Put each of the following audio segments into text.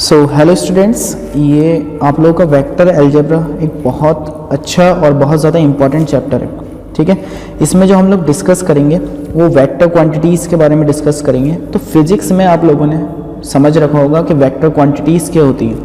So hello students, ये आप लोगों का वेक्टर अलजेब्रा एक बहुत अच्छा और बहुत ज़्यादा इम्पॉर्टेंट चैप्टर है। ठीक है, इसमें जो हम लोग डिस्कस करेंगे वो वेक्टर क्वांटिटीज़ के बारे में डिस्कस करेंगे। तो फिजिक्स में आप लोगों ने समझ रखा होगा कि वेक्टर क्वांटिटीज़ क्या होती है।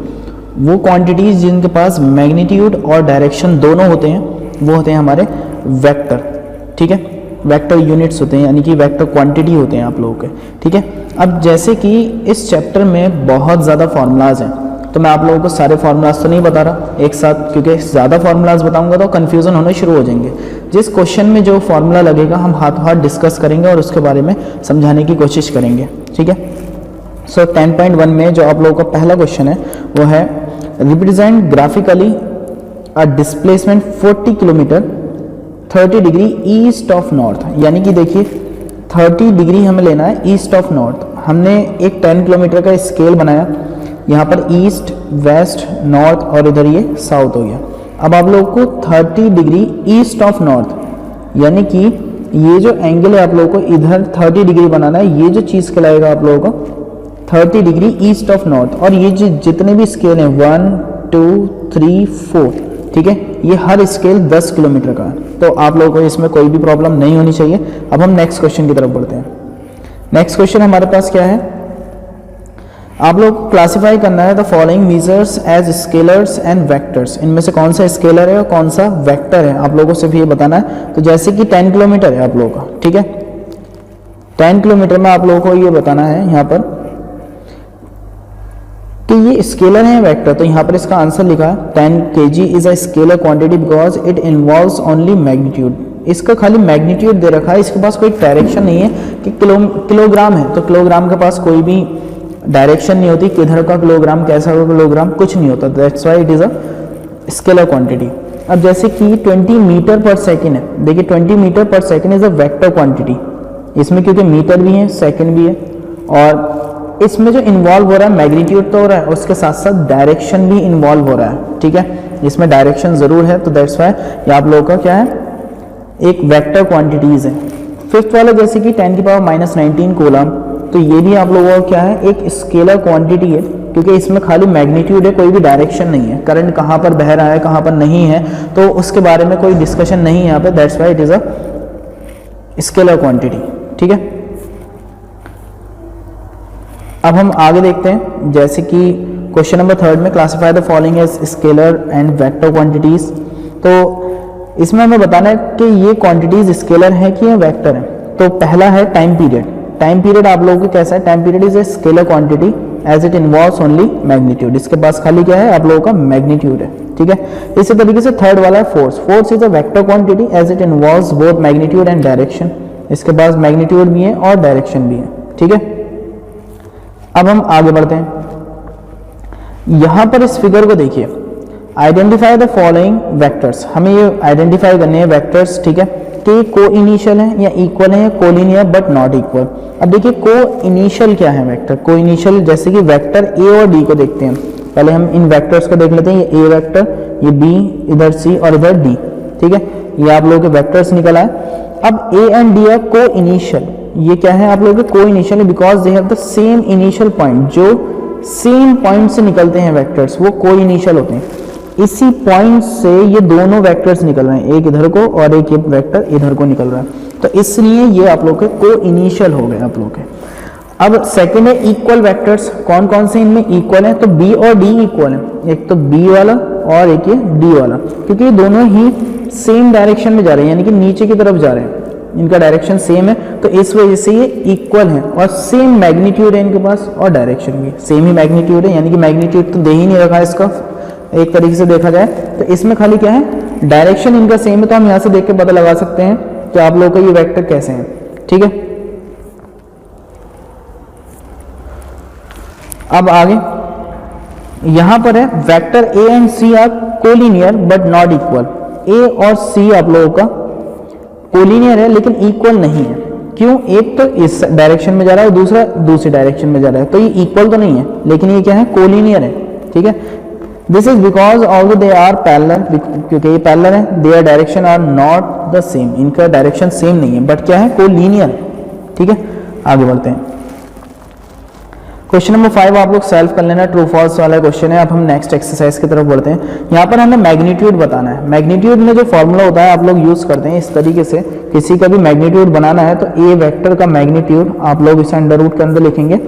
वो क्वांटिटीज़ जिनके पास मैग्नीट्यूड और डायरेक्शन दोनों होते हैं वो होते हैं हमारे वेक्टर। ठीक है, वेक्टर यूनिट्स होते हैं, यानी कि वेक्टर क्वांटिटी होते हैं आप लोगों के। ठीक है, अब जैसे कि इस चैप्टर में बहुत ज़्यादा फार्मूलाज हैं, तो मैं आप लोगों को सारे फार्मूलाज तो नहीं बता रहा एक साथ, क्योंकि ज़्यादा फार्मूलाज बताऊंगा तो कन्फ्यूज़न होने शुरू हो जाएंगे। जिस क्वेश्चन में जो फार्मूला लगेगा हम हाथों हाथ डिस्कस करेंगे और उसके बारे में समझाने की कोशिश करेंगे। ठीक है, सो 10.1 में जो आप लोगों का पहला क्वेश्चन है वो है represent graphically a displacement 40 kilometre 30 degree east of north. यानी कि देखिए 30 डिग्री हमें लेना है ईस्ट ऑफ नॉर्थ। हमने एक 10 किलोमीटर का स्केल बनाया, यहाँ पर ईस्ट, वेस्ट, नॉर्थ और इधर ये साउथ हो गया। अब आप लोगों को 30 डिग्री ईस्ट ऑफ नॉर्थ, यानी कि ये जो एंगल है आप लोगों को इधर 30 डिग्री बनाना है। ये जो चीज़ कहलाएगा आप लोगों को 30 डिग्री ईस्ट ऑफ नॉर्थ। और ये जितने भी स्केल हैं 1 2 3 4, ठीक है, ये हर स्केल 10 किलोमीटर का है। तो आप लोगों को इसमें कोई भी प्रॉब्लम नहीं होनी चाहिए। अब हम नेक्स्ट क्वेश्चन की तरफ बढ़ते हैं। नेक्स्ट क्वेश्चन हमारे पास क्या है, आप लोग क्लासिफाई करना है the following measures as scalars and vectors. इनमें से कौन सा स्केलर है और कौन सा वेक्टर है, आप लोगों को सिर्फ ये बताना है। तो जैसे कि 10 किलोमीटर है आप लोगों का, ठीक है, 10 किलोमीटर में आप लोगों को ये बताना है यहाँ पर कि ये स्केलर है वेक्टर। तो यहाँ पर इसका आंसर लिखा है 10 kg is a scalar quantity because it involves only magnitude. इसका खाली मैग्नीट्यूड दे रखा है, इसके पास कोई डायरेक्शन नहीं है कि किलोग्राम है तो किलोग्राम के पास कोई भी डायरेक्शन नहीं होती, किधर का किलोग्राम, कैसा का किलोग्राम, कुछ नहीं होता। That's why it is a scalar quantity. अब जैसे कि 20 मीटर पर सेकेंड है, देखिए 20 मीटर पर second is a vector quantity. इसमें क्योंकि मीटर भी है, सेकेंड भी है, और इसमें जो इन्वॉल्व हो रहा है मैग्नीट्यूड तो हो रहा है, उसके साथ साथ डायरेक्शन भी इन्वॉल्व हो रहा है। ठीक है, इसमें डायरेक्शन जरूर है, तो दैट्स व्हाई ये आप लोगों का क्या है, एक वेक्टर क्वांटिटीज है। फिफ्थ वाला जैसे कि 10 की पावर -19 कूलम, तो ये भी आप लोगों का क्या है, एक स्केलर क्वांटिटी है, क्योंकि इसमें खाली मैग्नीट्यूड है, कोई भी डायरेक्शन नहीं है। करंट कहाँ पर बह रहा है कहाँ पर नहीं है तो उसके बारे में कोई डिस्कशन नहीं है यहाँ पे। That's why it is a scalar quantity. ठीक है, अब हम आगे देखते हैं। जैसे कि क्वेश्चन नंबर 3 में classify the following as scalar and vector quantities. तो इसमें हमें बताना है कि ये क्वांटिटीज स्केलर है कि ये वेक्टर है। तो पहला है टाइम पीरियड। टाइम पीरियड आप लोगों को कैसा है, time period is a scalar quantity as it involves only magnitude. इसके पास खाली क्या है, आप लोगों का मैग्नीट्यूड है। ठीक है, इसी तरीके से थर्ड वाला है force. Force is a vector quantity as it involves both magnitude and direction. इसके पास मैग्नीट्यूड भी है और डायरेक्शन भी है। ठीक है, अब हम आगे बढ़ते हैं। यहां पर इस फिगर को देखिए, आइडेंटिफाई द फॉलोइंग वेक्टर्स। हमें ये आइडेंटिफाई करने हैं वेक्टर्स, ठीक है, कि को इनिशियल है या इक्वल है या कोलिनियर बट नॉट इक्वल। अब देखिए को इनिशियल क्या है वेक्टर। को इनिशियल जैसे कि वेक्टर ए और डी को देखते हैं। पहले हम इन वेक्टर्स को देख लेते हैं। ये ए वेक्टर, ये बी, इधर सी और इधर डी। ठीक है, ये आप लोगों के वेक्टर्स निकल आए। अब ए एंड डी आर को इनिशियल। ये क्या है आप लोगों के को initial, because they have the same initial point. जो सेम पॉइंट से निकलते हैं वेक्टर्स वो को इनिशियल होते हैं। इसी पॉइंट से ये दोनों वेक्टर्स निकल रहे हैं, एक इधर को और एक ये वेक्टर इधर को निकल रहा है, तो इसलिए ये आप लोग के को इनिशियल हो गए आप लोग के। अब सेकंड है इक्वल वेक्टर्स। कौन कौन से इनमें इक्वल है, तो बी और डी इक्वल है। एक तो बी वाला और एक ये डी वाला, क्योंकि ये दोनों ही सेम डायरेक्शन में जा रहे हैं, यानी कि नीचे की तरफ जा रहे हैं, इनका डायरेक्शन सेम है, तो इस वजह से ये इक्वल है। और सेम मैग्नीट्यूड है इनके पास और डायरेक्शन भी सेम ही मैग्नीट्यूड है, यानी कि मैग्नीट्यूड तो दे ही नहीं रखा है इसका एक तरीके से देखा जाए। तो इसमें खाली क्या है, डायरेक्शन इनका सेम है, तो हम यहाँ से देख के पता लगा सकते हैं कि आप लोगों का ये वेक्टर कैसे हैं। ठीक है, अब आगे यहां पर है vector A and C are collinear but not equal. A और सी आप लोगों का कोलिनियर है लेकिन इक्वल नहीं है। क्यों, एक तो इस डायरेक्शन में जा रहा है और दूसरा दूसरी डायरेक्शन में जा रहा है, तो ये इक्वल तो नहीं है, लेकिन ये क्या है, कोलिनियर है। ठीक है, this is because although they are parallel, क्योंकि ये पैरेलल है, their direction are not the same. इनका डायरेक्शन सेम नहीं है बट क्या है, कोलिनियर। ठीक है, आगे बढ़ते हैं। क्वेश्चन नंबर 5 आप लोग सेल्फ कर लेना, ट्रू फॉल्स वाला क्वेश्चन है। अब हम नेक्स्ट एक्सरसाइज की तरफ बढ़ते हैं। यहाँ पर हमें मैग्नीट्यूड बताना है। मैग्नीट्यूड में जो फॉर्मूला होता है आप लोग यूज करते हैं इस तरीके से, किसी का भी मैग्नीट्यूड बनाना है तो ए वेक्टर का मैग्नीट्यूड आप लोग इसे अंडर रूट के अंदर लिखेंगे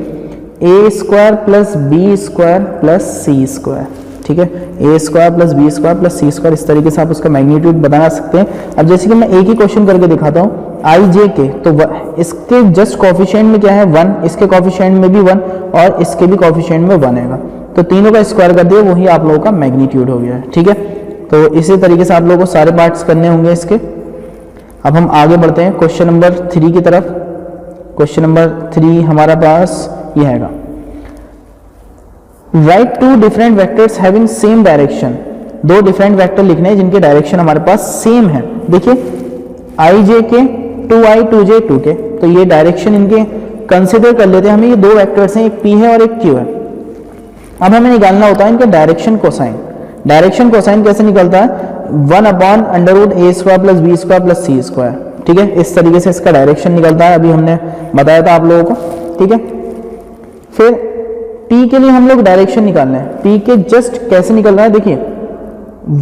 A square plus B square plus C square, ठीक है, A square plus B square plus C square, इस तरीके से आप उसका मैग्नीट्यूड बना सकते हैं। अब जैसे कि मैं एक ही क्वेश्चन करके दिखाता हूँ आई जे के, तो इसके जस्ट कॉफिशिएंट में क्या है 1, इसके कॉफिशिएंट में भी 1 और इसके भी कॉफिशिएंट में 1 आएगा, तो तीनों का स्क्वायर कर दिया, वही आप लोगों का मैग्नीट्यूड हो गया है, ठीक है। तो इसी तरीके से आप लोगों को सारे पार्ट्स करने होंगे इसके। अब हम आगे बढ़ते हैं क्वेश्चन नंबर 3 की तरफ। क्वेश्चन नंबर 3 हमारा पास ये आएगा, write two different vectors having same direction. दो डिफरेंट वेक्टर लिखने हैं जिनके डायरेक्शन हमारे पास सेम है। देखिए आई जे के 2i 2j 2k, तो ये डायरेक्शन इनके कंसिडर कर लेते हैं। हमें ये दो वेक्टर्स हैं, एक p है और एक q है। अब हमें निकालना होता है इनका डायरेक्शन कोसाइन। डायरेक्शन कोसाइन कैसे निकलता है 1 upon under root A square plus B square plus C square, ठीक है, इस तरीके से इसका डायरेक्शन निकलता है। अभी हमने बताया था आप लोगों को, ठीक है। फिर p के लिए हम लोग डायरेक्शन निकालना है। p के जस्ट कैसे निकल रहा है, देखिए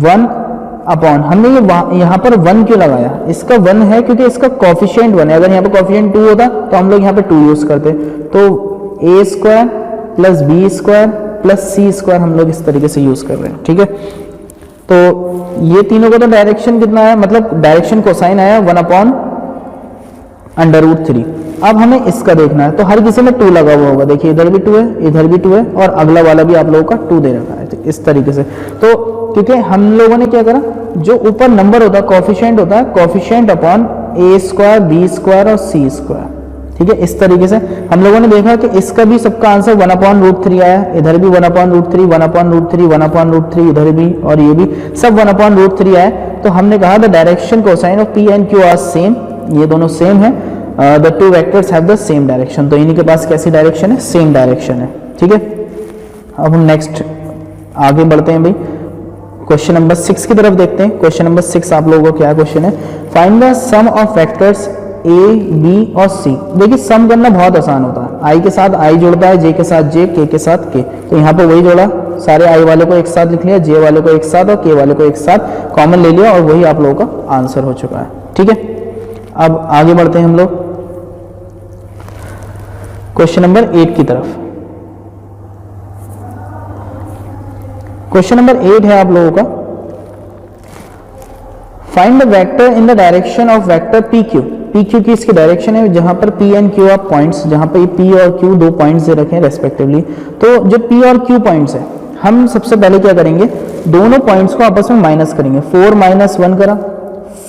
1 अपॉन, हमने ये यहाँ पर 1 क्यों लगाया, इसका 1 है क्योंकि इसका कॉफिशिएंट 1 है। अगर यहाँ पर कॉफिशिएंट 2 होता तो हम लोग यहाँ पे 2 यूज करते, तो A square plus B square plus C square हम लोग इस तरीके से यूज कर रहे हैं, ठीक है। तो ये तीनों का तो डायरेक्शन कितना है, मतलब डायरेक्शन कोसाइन आया 1 अपॉन अंडर रूट 3। अब हमें इसका देखना है, तो हर किसी में 2 लगा हुआ होगा, देखिए इधर भी 2 है, इधर भी 2 है और अगला वाला भी आप लोगों का 2 दे रखा है, इस तरीके से। तो क्योंकि हम लोगों ने क्या करा, जो ऊपर नंबर होता है कॉफिशिएंट होता है कॉफिशिएंट अपॉन ए स्क्वायर बी स्क्वायर और सी स्क्वायर, ठीक है, इस तरीके से हम लोगों ने देखा कि इसका भी सबका आंसर 1 अपॉन रूट 3 आया, इधर भी 1 upon root 3, 1 upon root 3, 1 upon root 3, इधर भी और ये भी सब 1 अपॉन रूट 3 आया। तो हमने कहा the direction cosine of P and Q R same, ये दोनों सेम है, the two vectors have the same direction, तो इन्हीं के पास कैसी डायरेक्शन है, सेम डायरेक्शन है, ठीक है। अब हम नेक्स्ट आगे बढ़ते हैं भाई, क्वेश्चन नंबर 6 की तरफ देखते हैं। क्वेश्चन नंबर 6 आप लोगों को क्या क्वेश्चन है, find the sum of vectors a b और सी। देखिए सम करना बहुत आसान होता है, आई के साथ आई जुड़ता है, जे के साथ जे, के के साथ के, तो यहाँ पे वही जोड़ा, सारे आई वाले को एक साथ लिख लिया, जे वाले को एक साथ और के वाले को एक साथ कॉमन ले लिया और वही आप लोगों का आंसर हो चुका है, ठीक है। अब आगे बढ़ते हैं हम लोग क्वेश्चन नंबर 8 की तरफ। क्वेश्चन नंबर 8 है आप लोगों का, find the vector in the direction of vector P Q. P Q की इसकी डायरेक्शन है, जहां पर पी एंड क्यू आप पॉइंट्स, जहां पर पी और क्यू 2 पॉइंट्स दे रखे हैं रेस्पेक्टिवली। तो जो पी और क्यू पॉइंट्स है, हम सबसे पहले क्या करेंगे, दोनों पॉइंट्स को आपस में माइनस करेंगे। 4 - 1 करा,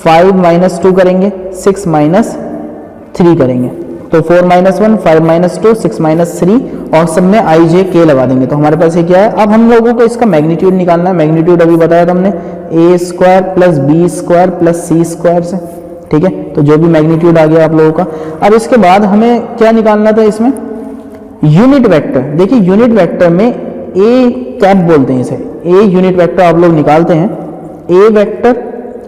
5 - 2 करेंगे, 6 - 3 करेंगे, तो 4 - 1, 5 - 2, 6 - 3 और सब में आई जे के लगा देंगे, तो हमारे पास ये क्या है। अब हम लोगों को इसका मैग्नीट्यूड निकालना है। मैग्नीट्यूड अभी बताया था हमने, A square plus B square plus C square से, ठीक है। तो जो भी मैग्नीट्यूड आ गया आप लोगों का। अब इसके बाद हमें क्या निकालना था इसमें, यूनिट वेक्टर। देखिए यूनिट वेक्टर में ए कैप बोलते हैं इसे, ए यूनिट वेक्टर आप लोग निकालते हैं, ए वेक्टर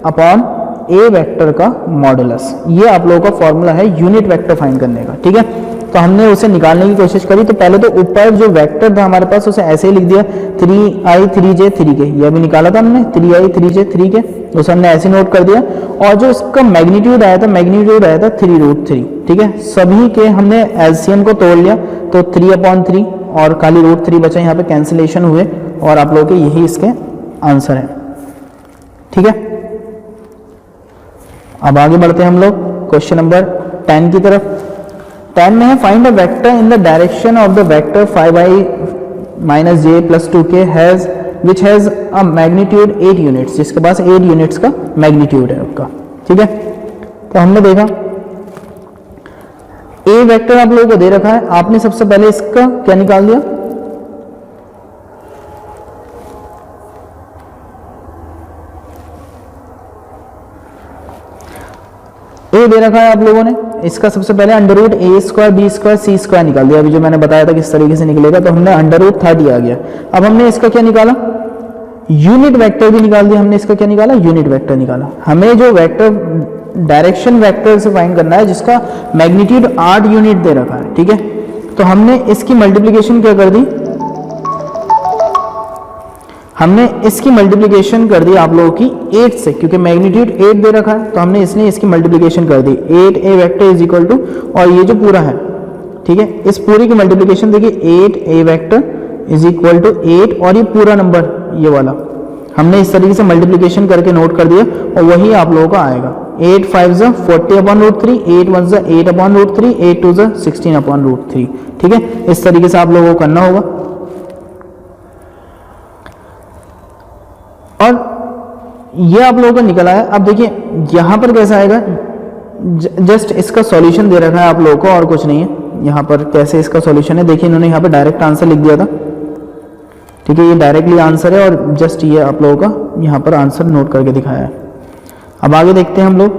अपॉन ए वेक्टर का मॉडुलस, ये आप लोगों का फॉर्मूला है यूनिट वेक्टर फाइंड करने का, ठीक है। तो हमने उसे निकालने की कोशिश करी, तो पहले तो ऊपर जो वेक्टर था हमारे पास उसे ऐसे ही लिख दिया 3i 3j 3k, ये भी निकाला था हमने 3i 3j 3k, उसे हमने ऐसे नोट कर दिया। और जो इसका मैग्नीट्यूड आया था, मैग्नीट्यूड आया था 3√3, ठीक है। सभी के हमने एलसीएम को तोड़ लिया, तो 3/3 और खाली √3 बचा, यहाँ पे कैंसिलेशन हुए और आप लोगों के यही इसके आंसर है, ठीक है। अब आगे बढ़ते हैं हम लोग क्वेश्चन नंबर 10 की तरफ। 10 में है, find a vector in the direction of the vector 5i - j + 2k has which has a magnitude 8 units, जिसके पास 8 यूनिट्स का मैग्नीट्यूड है आपका, ठीक है। तो हमने देखा ए वेक्टर आप लोगों को दे रखा है, आपने सबसे पहले इसका क्या निकाल दिया, ए दे रखा है आप लोगों ने, इसका सबसे पहले under root A square B square C square निकाल दिया। अभी जो मैंने बताया था किस तरीके से निकलेगा, तो हमने अंडर रूट 30 आ गया। अब हमने इसका क्या निकाला, यूनिट वेक्टर भी निकाल दिया। हमने इसका क्या निकाला, यूनिट वेक्टर निकाला। हमें जो वेक्टर डायरेक्शन वेक्टर से फाइंड करना है जिसका मैग्नीट्यूड 8 यूनिट दे रखा है, ठीक है। तो हमने इसकी मल्टीप्लिकेशन क्या कर दी, हमने इसकी मल्टीप्लिकेशन कर दी आप लोगों की 8 से, क्योंकि मैग्नीट्यूड 8 दे रखा है तो हमने इसलिए इसकी मल्टीप्लिकेशन कर दी 8a vector is equal to, और ये जो पूरा है, ठीक है, इस पूरी की मल्टीप्लिकेशन देखिए 8a vector is equal to 8 और ये पूरा नंबर ये वाला हमने इस तरीके से मल्टीप्लिकेशन करके नोट कर दिया और वही आप लोगों का आएगा 8 5 40 upon root 3, 8 1 8 upon root 3, 8 2 16 upon root 3। ठीक है, इस तरीके से आप लोगों को करना होगा। और ये आप लोगों को निकल आया। अब देखिए यहां पर कैसा आएगा, जस्ट इसका सॉल्यूशन दे रखा है आप लोगों को और कुछ नहीं है। यहां पर कैसे इसका सॉल्यूशन है देखिए, इन्होंने यहां पर डायरेक्ट आंसर लिख दिया था। ठीक है, ये डायरेक्टली आंसर है और जस्ट ये आप लोगों का यहाँ पर आंसर नोट करके दिखाया है। अब आगे देखते हैं हम लोग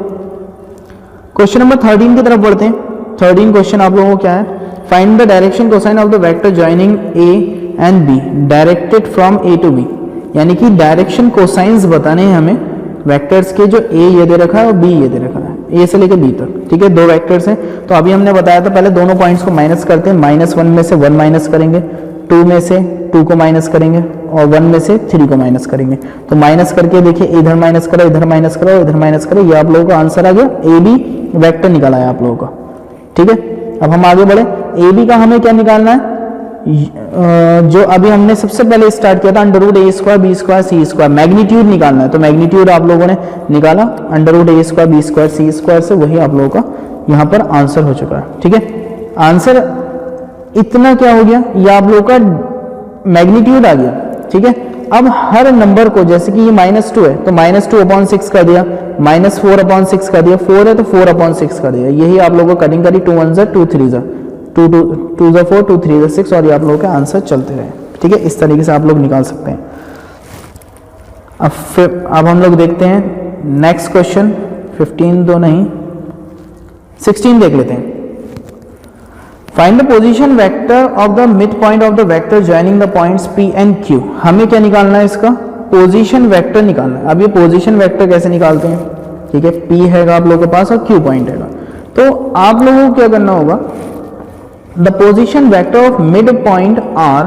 क्वेश्चन नंबर 13 की तरफ बढ़ते हैं। 13 क्वेश्चन आप लोगों को क्या है, find the direction cosine of the vector joining a and b directed from a to b. यानी कि डायरेक्शन कोसाइंस बताने हैं हमें वेक्टर्स के, जो ए ये दे रखा है और बी ये दे रखा है, ए से लेकर बी तक। ठीक है, दो वेक्टर्स हैं तो अभी हमने बताया था पहले दोनों पॉइंट्स को माइनस करते हैं। -1 में से 1 माइनस करेंगे, 2 में से 2 को माइनस करेंगे और 1 में से 3 को माइनस करेंगे। तो माइनस करके देखिए इधर माइनस करो, इधर माइनस करो, इधर माइनस करो, ये आप लोगों का आंसर आ गया। ए बी वेक्टर निकाला है आप लोगों का। ठीक है, अब हम आगे बढ़े। ए बी का हमें क्या निकालना है, जो अभी हमने सबसे पहले स्टार्ट किया था √a² b² c², मैग्नीट्यूड निकालना है। तो मैग्नीट्यूड आप लोगों ने निकाला √a² b² c² से, वही आप लोगों का यहाँ पर आंसर हो चुका है। ठीक है, आंसर इतना क्या हो गया, ये आप लोगों का मैग्नीट्यूड आ गया। ठीक है, अब हर नंबर को, जैसे कि ये -2 है तो -2/6 कर दिया, -4/6 कर दिया, 4 है तो 4/6 कर दिया। यही आप लोगों को कटिंग करी, 2 1 2 3 2 2 4 2 3 6 और ये आप लोगों के आंसर चलते रहे। ठीक है, इस तरीके से आप लोग निकाल सकते हैं। अब हम लोग देखते हैं नेक्स्ट क्वेश्चन। 15 तो नहीं, 16 देख लेते हैं। Find the position vector of the mid point of the vector joining the points P and Q। हमें क्या निकालना है, इसका पोजीशन वेक्टर निकालना है। अब ये पोजीशन वेक्टर कैसे निकालते हैं, ठीक है, P हैगा आप लोगों के पास और Q पॉइंट हैगा, तो आप लोगों को क्या करना होगा, the position vector of mid point R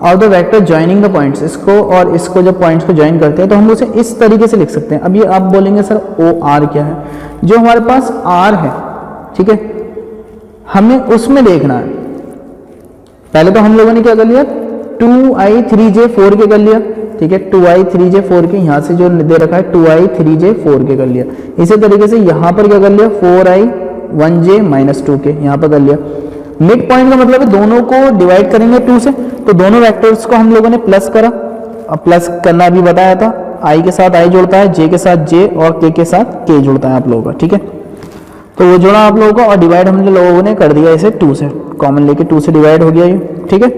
और the vector joining the points, इसको और इसको जब पॉइंट्स को ज्वाइन करते हैं तो हम उसे इस तरीके से लिख सकते हैं। अब ये आप बोलेंगे सर OR क्या है, जो हमारे पास R है, ठीक है, हमें उसमें देखना है। पहले तो हम लोगों ने क्या कर लिया, 2i 3j 4k कर लिया। ठीक है, 2i 3j 4k यहां से जो दे रखा है 2i 3j 4k कर लिया। इसी तरीके से यहां पर क्या कर लिया, 4i 1j -2k यहां पर कर लिया। मिड पॉइंट का मतलब है दोनों को डिवाइड करेंगे 2 से, तो दोनों वेक्टर्स को हम लोगों ने प्लस करा। अब प्लस करना भी बताया था, i के साथ i जुड़ता है, j के साथ j और k के साथ k जुड़ता है आप लोगों का। ठीक है, तो वो जोड़ा आप लोगों का और डिवाइड हम लोगों ने कर दिया इसे 2 से, कॉमन लेके 2 से डिवाइड हो गया ये। ठीक है,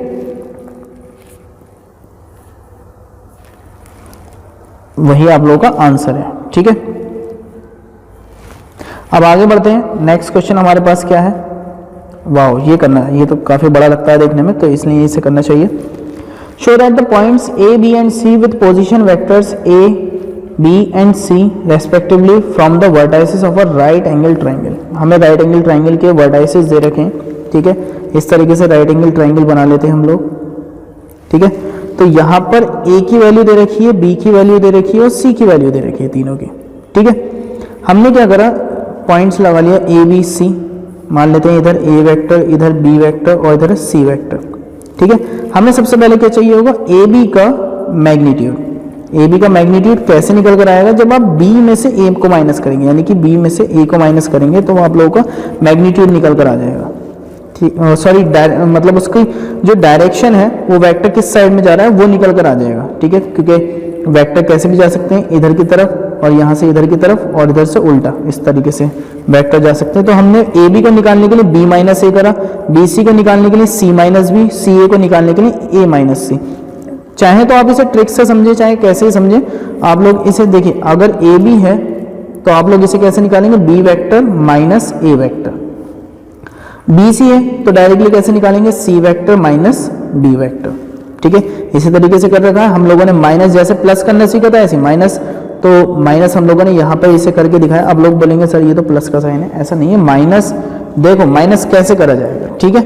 वही आप लोगों का आंसर है। ठीक है, अब आगे बढ़ते हैं। नेक्स्ट क्वेश्चन हमारे पास क्या है, वाओ ये करना है, ये तो काफी बड़ा लगता है देखने में, तो इसलिए इसे करना चाहिए। Show that the points A, B and C with position vectors A, B and C respectively from the vertices of a right angle triangle. हमें राइट एंगल ट्राइंगल के वर्टाइसेस दे रखे हैं। ठीक है, इस तरीके से राइट एंगल ट्राइंगल बना लेते हैं हम लोग। ठीक है, तो यहाँ पर A की वैल्यू दे रखी है, B की वैल्यू दे रखी है और C की वैल्यू दे रखी है, तीनों की। ठीक है, हमने क्या करा, पॉइंट्स लगा लिया A, B, C। मान लेते हैं इधर A वेक्टर, इधर B वेक्टर और इधर C वेक्टर। ठीक है, हमें सबसे पहले क्या चाहिए होगा, AB का मैग्नीट्यूड। AB का मैग्नीट्यूड कैसे निकल कर आएगा, जब आप B में से A को माइनस करेंगे, यानी कि B में से A को माइनस करेंगे तो आप लोगों का मैग्नीट्यूड निकल कर आ जाएगा। ठीक, सॉरी मतलब उसकी जो डायरेक्शन है वो वेक्टर किस साइड में जा रहा है वो निकल कर आ जाएगा। ठीक है, क्योंकि वेक्टर कैसे भी जा सकते हैं, इधर की तरफ और यहाँ से इधर की तरफ और इधर से उल्टा, इस तरीके से वेक्टर जा सकते हैं। तो हमने AB को निकालने के लिए B-A करा, BC को निकालने के लिए C-B, CA को निकालने के लिए A-C। चाहे तो आप इसे ट्रिक से समझे, चाहे कैसे ही समझे, आप लोग इसे देखिए। अगर AB है तो आप लोग इसे कैसे निकालेंगे, B vector minus A vector. BC है तो डायरेक्टली कैसे निकालेंगे, C vector minus B vector. ठीक है, इसी तरीके से कर रखा है। हम लोगों ने माइनस जैसे प्लस करना सीखा था ऐसे माइनस, तो माइनस हम लोगों ने यहाँ पर इसे करके दिखाया। अब लोग बोलेंगे सर ये तो प्लस का साइन है, ऐसा नहीं है। माइनस देखो, माइनस कैसे करा जाएगा। ठीक है,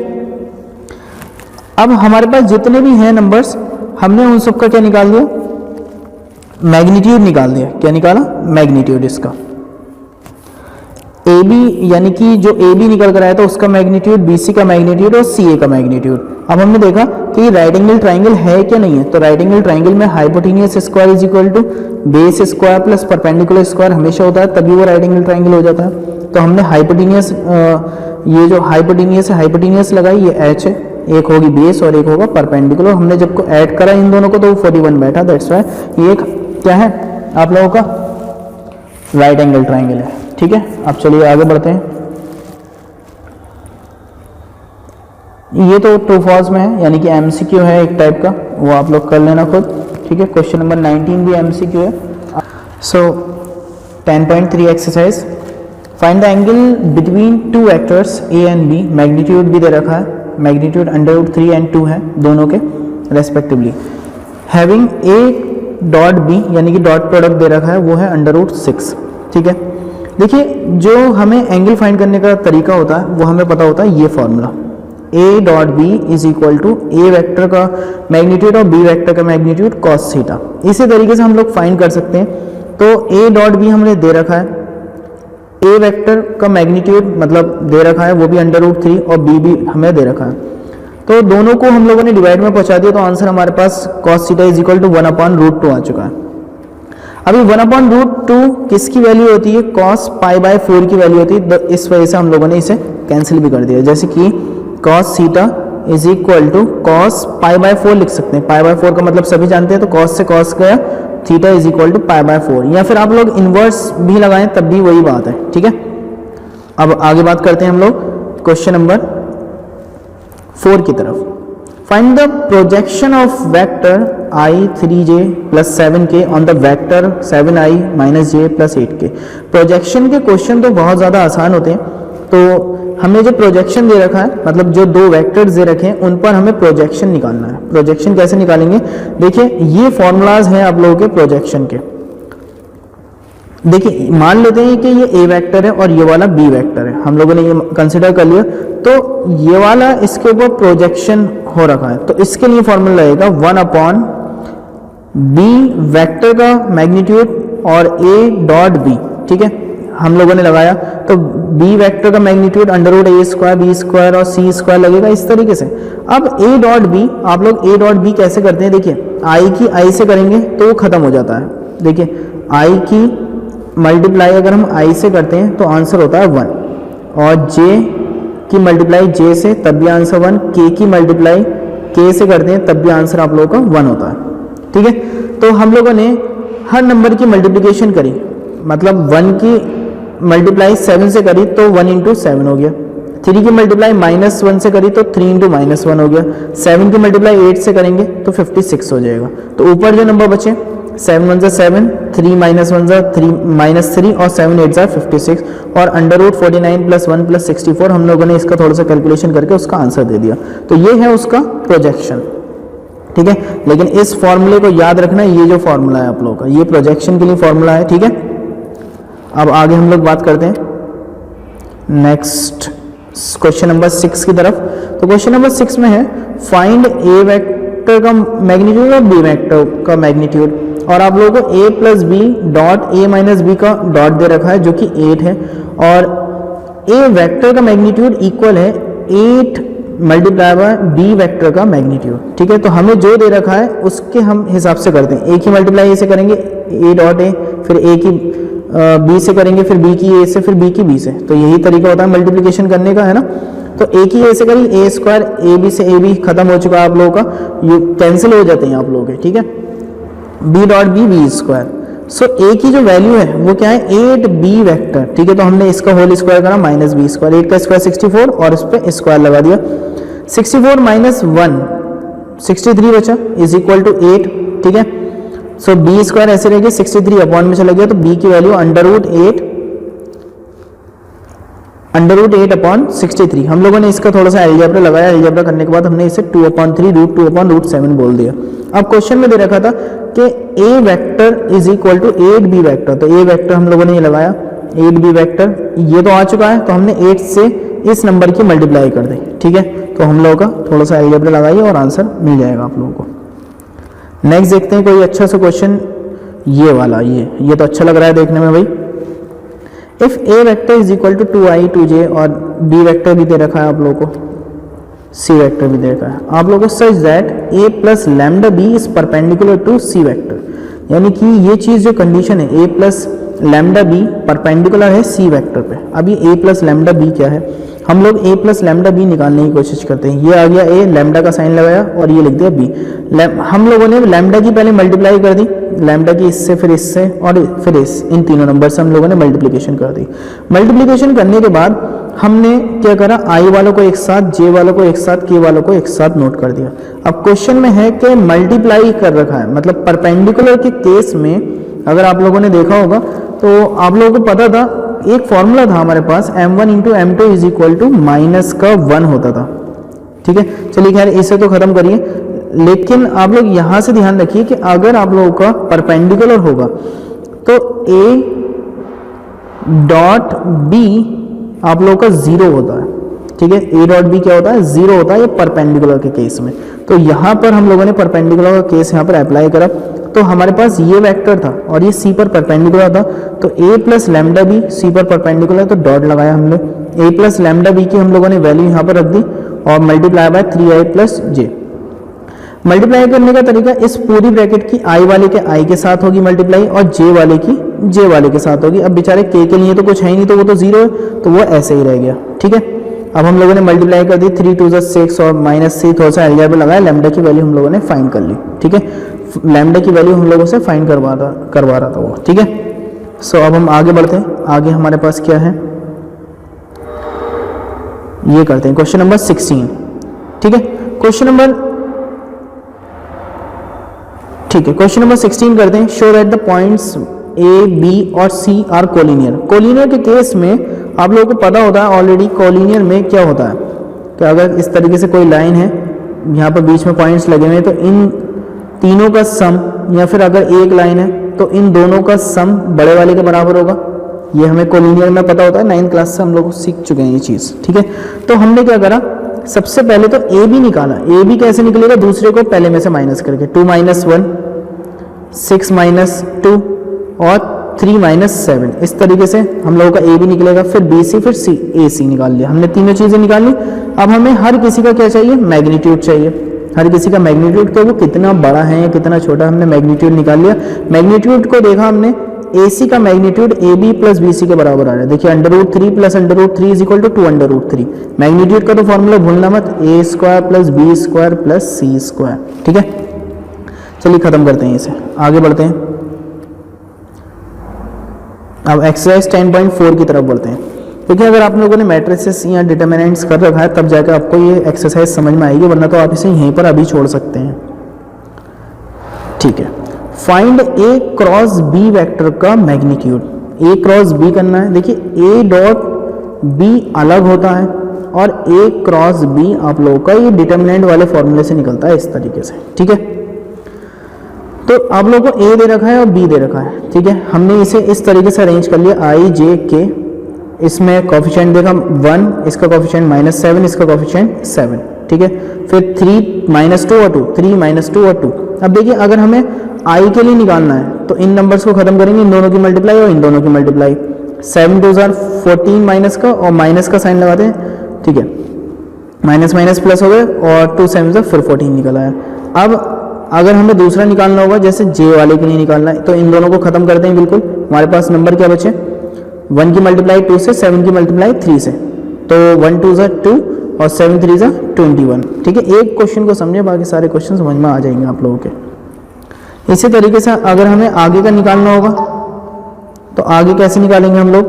अब हमारे पास जितने भी हैं नंबर्स, हमने उन सबका क्या निकाल दिया, मैग्नीट्यूड निकाल दिया। क्या निकाला, मैग्नीट्यूड इसका। ए बी यानी कि जो ए बी निकल कर आया था उसका मैग्नीट्यूड, बी सी का मैग्नीट्यूड और सी ए का मैग्नीट्यूड। अब हमने देखा कि राइट एंगल ट्राइंगल है क्या नहीं है, तो राइट एंगल ट्राइंगल में hypotenuse square is equal to base square plus perpendicular square हमेशा होता है, तभी वो राइट एंगल ट्राइंगल हो जाता है। तो हमने हाइपोटेनियस, ये जो हाइपोटेनियस है, हाइपोटेनियस लगाई, ये एच है, एक होगी बेस और एक होगा परपेंडिकुलर। हमने जब को ऐड करा इन दोनों को तो 41 बैठा, दैट्स वाई ये एक क्या है आप लोगों का राइट एंगल ट्राइंगल है। ठीक है, अब चलिए आगे बढ़ते हैं। ये तो ट्रू फॉल्स में है, यानी कि एमसीक्यू है एक टाइप का, वो आप लोग कर लेना खुद। ठीक है, क्वेश्चन नंबर 19 भी एमसीक्यू है। So 10.3 exercise, find the angle between two vectors a and b. Magnitude भी दे रखा है, मैग्नीट्यूड √3 एंड 2 है दोनों के respectively. Having a dot b यानी कि डॉट प्रोडक्ट दे रखा है, वो है √6। ठीक है, देखिए जो हमें एंगल फाइंड करने का तरीका होता है वो हमें पता होता है ये formula, a dot b is equal to a vector का मैग्नीट्यूड और बी वेक्टर का मैग्नीट्यूड कॉस थीटा। इसी तरीके से हम लोग फाइंड कर सकते हैं। तो ए डॉट बी हमने दे रखा है, ए वेक्टर का मैग्नीट्यूड मतलब दे रखा है वो भी √3 और बी भी हमें दे रखा है। तो दोनों को हम लोगों ने डिवाइड में पहुंचा दिया, तो आंसर हमारे पास cos theta is equal to 1/√2 आ चुका है। अभी 1/√2 किसकी वैल्यू होती है, cos π/4 की वैल्यू होती है। इस वजह से हम लोगों ने इसे कैंसिल भी कर दिया, जैसे कि cos theta is equal to cos π/4 लिख सकते हैं। π/4 का मतलब सभी जानते हैं, तो cos से cos गया, थीटा इज इक्वल टू π/4, या फिर आप लोग इनवर्स भी लगाएं तब भी वही बात है। ठीक है, अब आगे बात करते हैं हम लोग क्वेश्चन नंबर 4 की तरफ। Find the projection of vector i3j plus 7k on the vector 7i minus j plus 8k। Projection के क्वेश्चन तो बहुत ज़्यादा आसान होते हैं, तो हमें जो प्रोजेक्शन दे रखा है, मतलब जो दो वेक्टर्स दे रखे हैं उन पर हमें प्रोजेक्शन निकालना है। प्रोजेक्शन कैसे निकालेंगे, देखिए ये फॉर्मूलाज हैं आप लोगों के प्रोजेक्शन के। देखिए मान लेते हैं कि ये ए वेक्टर है और ये वाला बी वेक्टर है, हम लोगों ने ये कंसिडर कर लिया, तो ये वाला इसके ऊपर प्रोजेक्शन हो रखा है, तो इसके लिए फॉर्मूला रहेगा 1/b वेक्टर का मैग्नीट्यूड और ए डॉट बी। ठीक है, हम लोगों ने लगाया, तो बी वेक्टर का मैग्नीट्यूड √a² b² और c² लगेगा इस तरीके से। अब ए डॉट बी, आप लोग ए डॉट बी कैसे करते हैं, देखिए आई की आई से करेंगे तो वो खत्म हो जाता है। देखिए आई की मल्टीप्लाई अगर हम आई से करते हैं तो आंसर होता है 1, और जे की मल्टीप्लाई जे से तब भी आंसर 1, के की मल्टीप्लाई के से करते हैं तब भी आंसर आप लोगों का 1 होता है। ठीक है, तो हम लोगों ने हर नंबर की मल्टीप्लिकेशन करी, मतलब 1 की मल्टीप्लाई 7 से करी तो 1 × 7 हो गया, 3 की मल्टीप्लाई -1 से करी तो 3 × -1 हो गया, 7 की मल्टीप्लाई 8 से करेंगे तो 56 हो जाएगा। तो ऊपर जो नंबर बचे 7 1 7, 3 -1 -3 और 7 8 56, और √49 + 1 + 64 हम लोगों ने इसका थोड़ा सा कैलकुलेशन करके उसका आंसर दे दिया। तो ये है उसका प्रोजेक्शन। ठीक है, लेकिन इस फॉर्मूले को याद रखना, ये जो फॉर्मूला है आप लोगों का ये प्रोजेक्शन के लिए फॉर्मूला है। ठीक है, अब आगे हम लोग बात करते हैं नेक्स्ट क्वेश्चन नंबर 6 की तरफ। तो क्वेश्चन नंबर 6 में है फाइंड ए वेक्टर का मैग्नीट्यूड और बी वेक्टर का मैग्नीट्यूड, और आप लोगों को a + b dot a - b का डॉट दे रखा है जो कि 8 है, और a वेक्टर का मैग्नीट्यूड इक्वल है 8 × b वेक्टर का मैग्नीट्यूड। ठीक है, तो हमें जो दे रखा है उसके हम हिसाब से करते हैं। a की मल्टीप्लाई a से करेंगे a डॉट a, फिर a की b से करेंगे, फिर b की a से, फिर b की b से। तो यही तरीका होता है मल्टीप्लिकेशन करने का, है ना। तो a की a से करी a² ab से ab खत्म हो चुका है आप लोगों का, ये कैंसिल हो जाते हैं आप लोगों के। ठीक है, b dot b b²। So a की जो वैल्यू है वो क्या है 8b वेक्टर। ठीक है, तो हमने इसका होल स्क्वायर करा -b², 8 का स्क्वायर 64 और इस पे स्क्वायर लगा दिया। 64 - 1 63 बचा इज इक्वल टू 8। ठीक है, सो b² ऐसे रहेगी, 63 अपॉन में चला गया, तो b की वैल्यू √8/63। हम लोगों ने इसका थोड़ा सा एल्जेब्रा लगाया, एल्जेब्रा करने के बाद हमने इसे 2/3 √2/√7 बोल दिया। अब क्वेश्चन में दे रखा था कि a vector is equal to 8b vector, तो a वेक्टर हम लोगों ने ये लगाया 8b वेक्टर, ये तो आ चुका है, तो हमने 8 से इस नंबर की मल्टीप्लाई कर दें, ठीक है। तो हम लोगों का थोड़ा सा अलजेब्रा लगाइए और आंसर मिल जाएगा आप लोगों को। नेक्स्ट देखते हैं कोई अच्छा सा क्वेश्चन, ये वाला, ये तो अच्छा लग रहा है देखने में भाई। If a vector is equal to 2i 2j और बी वेक्टर भी दे रखा है आप लोगों को, सी वेक्टर भी दे रखा है आप लोगों को, such that a plus lambda b is perpendicular to c vector, यानी कि ये चीज़ जो कंडीशन है a plus lambda b perpendicular है सी वेक्टर पे। अब ये a प्लस लैम्डा बी क्या है, हम लोग a प्लस लैम्डा बी निकालने की कोशिश करते हैं। ये आ गया a, लैम्डा का साइन लगाया और ये लिख दिया b। हम लोगों ने लैम्डा की पहले मल्टीप्लाई कर दी, लैम्डा की इससे फिर इससे और फिर इन तीनों नंबर से हम लोगों ने मल्टीप्लिकेशन कर दी। मल्टीप्लिकेशन करने के बाद हमने क्या करा, i वालों को एक साथ, j वालों को एक साथ, k वालों को एक साथ नोट कर दिया। अब क्वेश्चन में है कि मल्टीप्लाई कर रखा है, मतलब परपेंडिकुलर के केस में अगर आप लोगों ने देखा होगा तो आप लोगों को पता था, एक फॉर्मूला था हमारे पास m1 into m2 is equal to minus का 1 होता था, ठीक है। चलिए खैर इसे तो खत्म करिए, लेकिन आप लोग यहां से ध्यान रखिए कि अगर आप लोगों का परपेंडिकुलर होगा तो a डॉट b आप लोगों का 0 होता है, ठीक है। a डॉट b क्या होता है, 0 होता है, ये परपेंडिकुलर के केस में। तो यहां पर हम लोगों ने परपेंडिकुलर का केस यहां पर अप्लाई करा, तो हमारे पास ये वेक्टर था और ये सी पर परपेंडिकुलर था, तो a plus lambda b c पर परपेंडिकुलर, तो डॉट लगाया हमने। a प्लस लैम्डा बी की हम लोगों ने वैल्यू यहाँ पर रख दी और multiply by 3i plus J. Multiply करने का तरीका, इस पूरी ब्रैकेट की i वाले के i के साथ होगी मल्टीप्लाई और j वाले की j वाले के साथ होगी। अब बेचारे k के लिए तो कुछ है ही नहीं, तो वो तो 0 है, तो वो ऐसे ही रह गया, ठीक है। अब हम लोगों ने मल्टीप्लाई कर दी, 3 2 6 और माइनस से थोड़ा सा अलजेब्रा लगाया, लैम्डा की वैल्यू हम लोगों ने फाइंड कर ली, ठीक है। लैम्डा की वैल्यू हम लोगों से फाइंड करवा रहा था वो, ठीक है। सो अब हम आगे बढ़ते हैं, आगे हमारे पास क्या है, ये करते हैं क्वेश्चन नंबर 16, ठीक है। क्वेश्चन नंबर 16 करते हैं। Show that the points a b और सी आर कोलिनियर। कोलिनियर के केस में आप लोगों को पता होता है ऑलरेडी, कोलिनियर में क्या होता है कि अगर इस तरीके से कोई लाइन है, यहाँ पर बीच में पॉइंट्स लगे हुए हैं, तो इन तीनों का सम, या फिर अगर एक लाइन है तो इन दोनों का सम बड़े वाले के बराबर होगा। ये हमें कोलिनियर में पता होता है, 9th क्लास से हम लोग सीख चुके हैं ये चीज़, ठीक है। तो हमने क्या करा, सबसे पहले तो ए बी निकाला। ए बी कैसे निकलेगा, दूसरे को पहले में से माइनस करके, 2 - 1 6 - 2 और 3 - 7, इस तरीके से हम लोगों का ए बी निकलेगा। फिर बी सी, फिर सी ए सी निकाल लिया हमने, तीनों चीज़ें निकाल ली। अब हमें हर किसी का क्या चाहिए, मैग्नीट्यूड चाहिए। हर किसी का मैग्नीट्यूड, तो वो कितना बड़ा है या कितना छोटा, हमने मैग्नीट्यूड निकाल लिया। मैग्नीट्यूड को देखा हमने, ए सी का magnitude A B plus B C के बराबर आ रहा है। देखिए √3 plus √3 is equal to 2√3। Magnitude का तो फॉर्मूला भूलना मत, A square plus B square plus C square, ठीक है। चलिए खत्म करते हैं इसे, आगे बढ़ते हैं। अब एक्सरसाइज 10.4 की तरफ बढ़ते हैं। देखिए अगर आप लोगों ने मैट्रिसेस या डिटर्मिनेंट्स कर रखा है तब जाकर आपको ये एक्सरसाइज समझ में आएगी, वरना तो आप इसे यहीं पर अभी छोड़ सकते हैं, ठीक है। फाइंड ए क्रॉस बी वेक्टर का मैग्नीट्यूड। ए क्रॉस बी करना है। देखिए ए डॉट बी अलग होता है और ए क्रॉस बी आप लोगों का ये डिटर्मिनेंट वाले फॉर्मूले से निकलता है इस तरीके से, ठीक है। तो आप लोगों को ए दे रखा है और बी दे रखा है, ठीक है। हमने इसे इस तरीके से अरेंज कर लिया, आई जे के, इसमें कोफिशिएंट देखा 1, इसका कोफिशिएंट -7, इसका कोफिशिएंट 7, ठीक है। फिर 3 - 2 और 2, 3 - 2 और 2। अब देखिए अगर हमें i के लिए निकालना है तो इन नंबर्स को खत्म करेंगे, इन दोनों की मल्टीप्लाई और इन दोनों की मल्टीप्लाई। 7 2 14 माइनस का, और माइनस का साइन लगाते हैं, ठीक है। माइनस माइनस प्लस हो गए और 2 7 फिर 14 निकल आया। अब अगर हमें दूसरा निकालना होगा, जैसे जे वाले के लिए निकालना है, तो इन दोनों को खत्म करते हैं बिल्कुल। हमारे पास नंबर क्या बचे, 1 की मल्टीप्लाई 2 से, 7 की मल्टीप्लाई 3 से, तो 1 2 2 और 7 3 21, ठीक है। एक क्वेश्चन को समझे, बाकी सारे क्वेश्चन समझ में आ जाएंगे आप लोगों के। इसी तरीके से अगर हमें आगे का निकालना होगा तो आगे कैसे निकालेंगे हम लोग,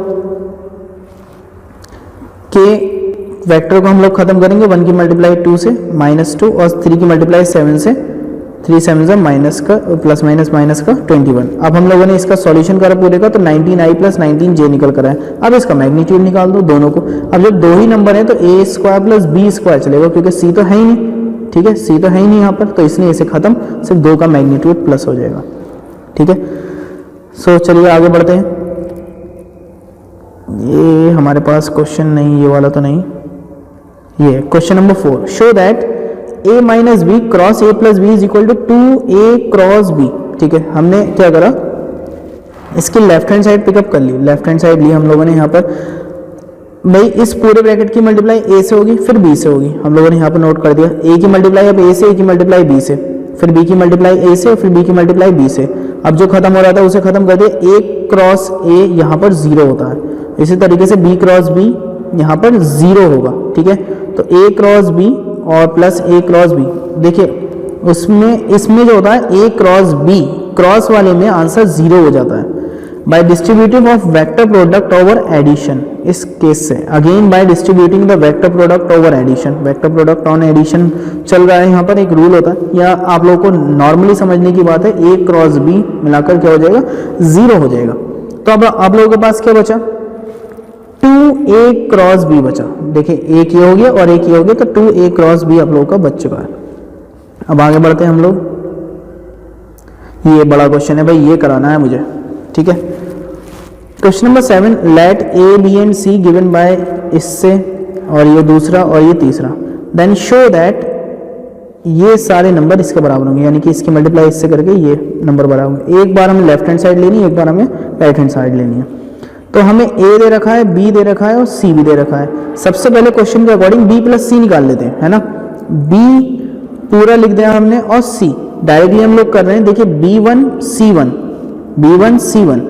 के वेक्टर को हम लोग खत्म करेंगे। 1 की मल्टीप्लाई 2 से -2 और 3 की मल्टीप्लाई 7 से, 3 7 माइनस का प्लस माइनस का 21। अब हम लोगों ने इसका सॉल्यूशन करा पूरे का, तो 19i प्लस 19j निकल कर है। अब इसका मैग्नीट्यूड निकाल दो दोनों को। अब जब दो ही नंबर है तो a square plus B square चलेगा, क्योंकि c तो है ही नहीं, ठीक है, c तो है ही नहीं यहाँ पर, तो इसलिए इसे खत्म, सिर्फ 2 का मैग्नीट्यूड प्लस हो जाएगा, ठीक है। सो चलिए आगे बढ़ते हैं। ये हमारे पास क्वेश्चन नहीं, ये वाला तो नहीं, ये question number 4, show that a minus b cross a plus b is equal to 2a cross b। ठीक है, हमने क्या करा, इसकी लेफ्ट हैंड साइड पिकअप कर ली, लेफ्ट हैंड साइड ली हम लोगों ने यहाँ पर, भाई इस पूरे ब्रैकेट की मल्टीप्लाई a से होगी फिर b से होगी, हम लोगों ने यहाँ पर नोट कर दिया, a की मल्टीप्लाई अब a से, a की मल्टीप्लाई b से, फिर b की मल्टीप्लाई a से और फिर b की मल्टीप्लाई b से। अब जो खत्म हो रहा था उसे खत्म कर दिया, a क्रॉस a यहाँ पर 0 होता है, इसी तरीके से b क्रॉस b यहाँ पर 0 होगा। ठीक है, तो a क्रॉस b और प्लस a क्रॉस b, देखिए उसमें इसमें जो होता है a क्रॉस b, क्रॉस वाले में आंसर 0 हो जाता है by distributive of vector product over addition. इस केस से again by distributing the vector product over addition, vector product on addition चल रहा है यहाँ पर, एक रूल होता है, या आप लोगों को नॉर्मली समझने की बात है, a क्रॉस b मिलाकर क्या हो जाएगा, 0 हो जाएगा। तो अब आप लोगों के पास क्या बचा, 2a क्रॉस b बचा। देखिए एक ये हो गया और एक ये हो गया, तो 2a क्रॉस b आप लोगों का बच चुका है। अब आगे बढ़ते हैं हम लोग, ये बड़ा क्वेश्चन है भाई, ये कराना है मुझे। ठीक है, question number 7, let a b and c given by इससे और ये दूसरा और ये तीसरा, देन शो दैट ये सारे नंबर इसके बराबर होंगे, यानी कि इसकी मल्टीप्लाई इससे करके ये नंबर बराबर होंगे। एक बार हमें लेफ्ट हैंड साइड लेनी है, एक बार हमें राइट हैंड साइड लेनी है। तो हमें a दे रखा है, b दे रखा है और c भी दे रखा है। सबसे पहले क्वेश्चन के अकॉर्डिंग b प्लस c निकाल लेते हैं, है ना। b पूरा लिख दिया हमने और c डायरेक्टली हम लोग कर रहे हैं। देखिए b1 c1, b1 c1,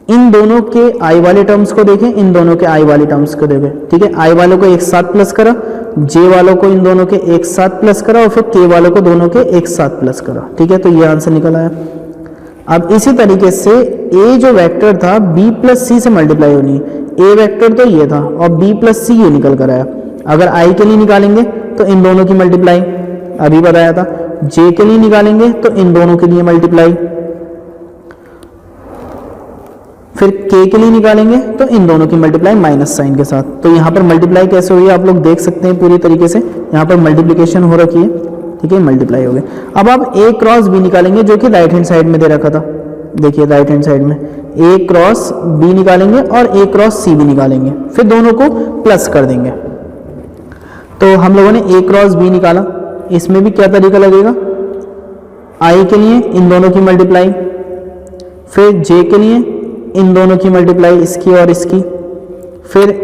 इन दोनों के i वाले टर्म्स को देखें, इन दोनों के i वाले टर्म्स को देखें। ठीक है, i वालों को एक साथ प्लस करा, j वालों को इन दोनों के एक साथ प्लस करा और फिर k वालों को दोनों के एक साथ प्लस करा। ठीक है, तो ये आंसर निकल आया। अब इसी तरीके से a जो वेक्टर था b प्लस c से मल्टीप्लाई होनी है, a वेक्टर तो ये था और b प्लस c ये निकल कर आया। अगर i के लिए निकालेंगे तो इन दोनों की मल्टीप्लाई अभी बताया था, j के लिए निकालेंगे तो इन दोनों के लिए मल्टीप्लाई, फिर k के लिए निकालेंगे तो इन दोनों की मल्टीप्लाई माइनस साइन के साथ। तो यहाँ पर मल्टीप्लाई कैसे हुई है आप लोग देख सकते हैं पूरी तरीके से, यहाँ पर मल्टीप्लिकेशन हो रखी है। ठीक है, मल्टीप्लाई हो गए। अब आप a क्रॉस b निकालेंगे जो कि राइट हैंड साइड में दे रखा था। देखिए राइट हैंड साइड में a क्रॉस b निकालेंगे और a क्रॉस c भी निकालेंगे, फिर दोनों को प्लस कर देंगे। तो हम लोगों ने a क्रॉस b निकाला, इसमें भी क्या तरीका लगेगा, i के लिए इन दोनों की मल्टीप्लाई, फिर j के लिए इन दोनों की मल्टीप्लाई, इसकी और इसकी, फिर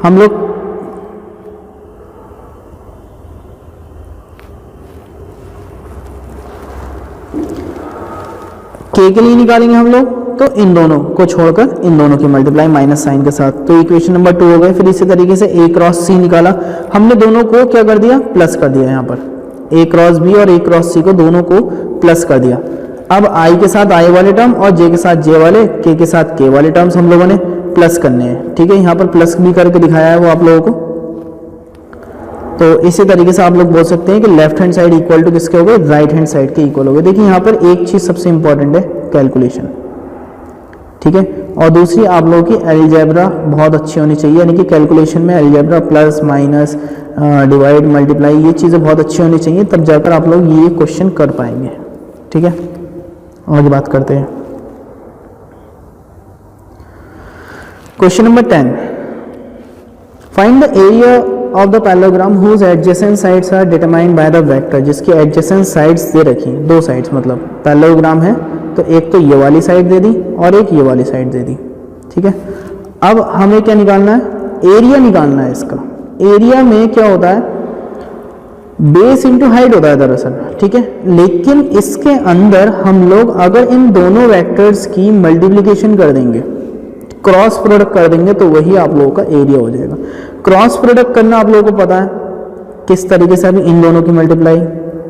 हम लोग k के लिए निकालेंगे हम लोग तो इन दोनों को छोड़कर इन दोनों की मल्टीप्लाई माइनस साइन के साथ। तो इक्वेशन नंबर 2 हो गए। फिर इसी तरीके से a क्रॉस c निकाला, हमने दोनों को क्या कर दिया, प्लस कर दिया। यहाँ पर a क्रॉस b और a क्रॉस c को दोनों को प्लस कर दिया। अब i के साथ i वाले टर्म और j के साथ j वाले, k के साथ k वाले टर्म्स हम लोगों ने प्लस करने हैं। ठीक है, यहाँ पर प्लस भी करके दिखाया है वो आप लोगों को। तो इसी तरीके से आप लोग बोल सकते हैं कि left hand side equal to किसके हो गए, राइट हैंड साइड के इक्वल हो गए। देखिए यहाँ पर एक चीज सबसे इंपॉर्टेंट है, कैलकुलेशन। ठीक है, और दूसरी आप लोगों की अलजेब्रा बहुत अच्छी होनी चाहिए, यानी कि कैलकुलेशन में algebra plus minus divide multiply ये चीज़ें बहुत अच्छी होनी चाहिए, तब जाकर आप लोग ये क्वेश्चन कर पाएंगे। ठीक है, आगे बात करते हैं। Question number 10, find the area of the parallelogram whose adjacent sides are determined by the vector. जिसकी एडजेसेंट साइड्स दे रखी, दो साइड्स, मतलब पैरेललोग्राम है तो एक तो ये वाली साइड दे दी और एक ये वाली साइड दे दी। ठीक है, अब हमें क्या निकालना है, एरिया निकालना है इसका। एरिया में क्या होता है, बेस इंटू हाइट होता है दरअसल। ठीक है, लेकिन इसके अंदर हम लोग अगर इन दोनों वेक्टर्स की मल्टीप्लिकेशन कर देंगे, क्रॉस प्रोडक्ट कर देंगे, तो वही आप लोगों का एरिया हो जाएगा। क्रॉस प्रोडक्ट करना आप लोगों को पता है किस तरीके से, अभी इन दोनों की मल्टीप्लाई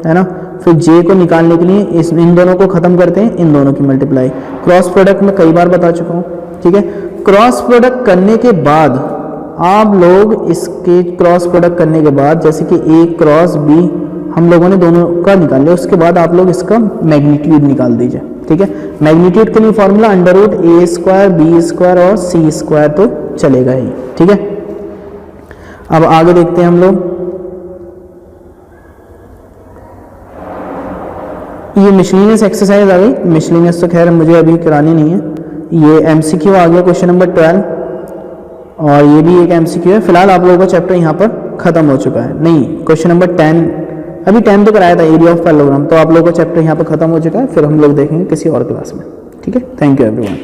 है ना, फिर जे को निकालने के लिए इन दोनों को खत्म करते हैं, इन दोनों की मल्टीप्लाई। क्रॉस प्रोडक्ट में कई बार बता चुका हूँ। ठीक है, क्रॉस प्रोडक्ट करने के बाद आप लोग इसके क्रॉस प्रोडक्ट करने के बाद, जैसे कि ए क्रॉस बी हम लोगों ने दोनों का निकाल लिया, उसके बाद आप लोग इसका मैग्नीट्यूड निकाल दीजिए। ठीक है, मैग्नीट्यूड के लिए formula under root A square B square और सी स्क्वायर तो चलेगा ही। ठीक है, अब आगे देखते हैं हम लोग। ये मिसलिनियस एक्सरसाइज आ गई, मिसलिनियस तो खैर मुझे अभी करानी नहीं है। ये एमसीक्यू आ गया क्वेश्चन नंबर 12 और ये भी एक एमसीक्यू है। फिलहाल आप लोगों का चैप्टर यहाँ पर खत्म हो चुका है। नहीं, क्वेश्चन नंबर 10 अभी 10 तो कराया था, एरिया ऑफ पैरेललोग्राम, तो आप लोगों का चैप्टर यहाँ पर खत्म हो चुका है। फिर हम लोग देखेंगे किसी और क्लास में। ठीक है, थैंक यू एवरीवन।